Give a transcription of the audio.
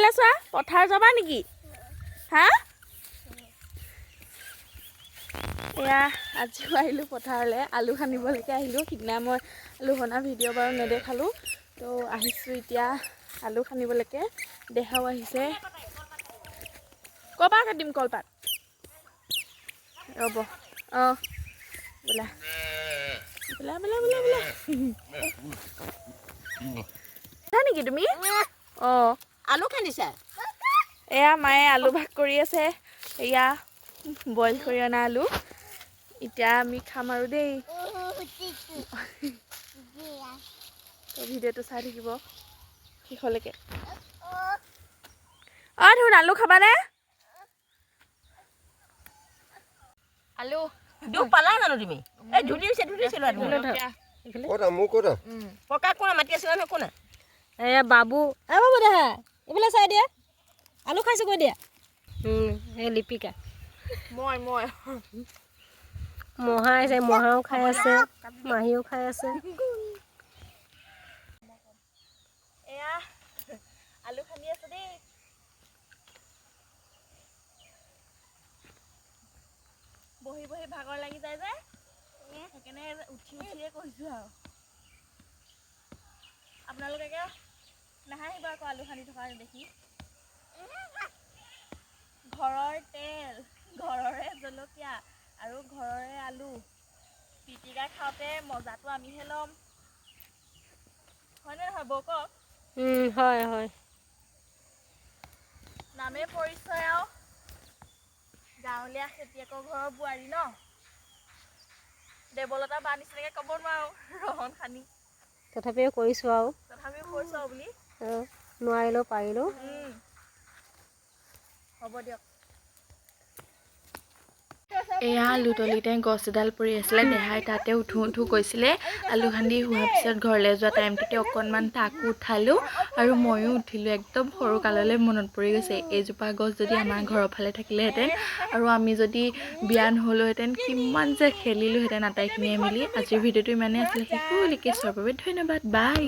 আছা পথাৰ যাবা নেকি হা এয়া আজিও আহিলোঁ পথাৰলৈ আলু খানিবলৈকে আহিলোঁ সিদিনা মই আলু খনা ভিডিঅ' বাৰু নেদেখালোঁ তো আহিছোঁ এতিয়া আলু খানিবলৈকে দেখাও আহিছে ক'ৰপৰা কাটিম কলপাত ৰ'ব অঁ বোলা বোলা বোলা বোলা বোলা নেকি তুমি অঁ আলু খান্দিছা এয়া মায়ে আলু ভাগ কৰি আছে এয়া বইল কৰি অনা আলু এতিয়া আমি খাম আৰু দেই তো ভিডিঅ'টো চাই থাকিব শেষলৈকে অঁ ধুন আলু খাবানে আলু দুখ পালা জানো তুমি এই ধুলিছে ক'তা মোৰ ক'তা পকা কোনা মাতি আছিলা নহয় কোনা এয়া বাবু বাবু দেহা এইফালে চাই দিয়া আলু খাইছোঁ কৈ দিয়া এই লিপিকা মই মহা আছে মহাও খাই আছে মাহীও খাই আছে এয়া আলু খান্দি আছে দেই বহি বহি ভাগৰ লাগি যায় যে সেইকাৰণে উঠিয়ে কৈছোঁ আৰু আপোনালোকে নাহাঁহিব আকৌ আলু খান্দি থকা দেখি ঘৰৰ তেল ঘৰৰে জলকীয়া আৰু ঘৰৰে আলু পিটিকা খাওঁতে মজাটো আমিহে ল'ম হয়নে নহয় বৌ কওক হয় হয় নামে পৰিচয় আৰু গাঁৱলীয়া খেতিয়কৰ ঘৰৰ বোৱাৰী ন দেৱলতা বা নিচিনাকৈ ক'ব নোৱাৰোঁ ৰহন খানি তথাপিও কৰিছোঁ আৰু তথাপিও কৈছোঁ আৰু বুলি নোৱাৰিলেও পাৰিলোঁ হ'ব দিয়ক এয়া লুতলিতে গছ এডাল পৰি আছিলে দেহাই তাতে উঠো কৈছিলে আলু খান্দি হোৱাৰ পিছত ঘৰলৈ যোৱা টাইমটোতে অকণমান তাকো উঠালোঁ আৰু ময়ো উঠিলোঁ একদম সৰু কাললৈ মনত পৰি গৈছে এইজোপা গছ যদি আমাৰ ঘৰৰ ফালে থাকিলেহেঁতেন আৰু আমি যদি বিয়া নহ'লোহেঁতেন কিমান যে খেলিলোঁহেঁতেন আটাইখিনিয়ে মিলি আজিৰ ভিডিঅ'টো ইমানেই আছিলে শেষলৈকে চোৱাৰ বাবে ধন্যবাদ বাই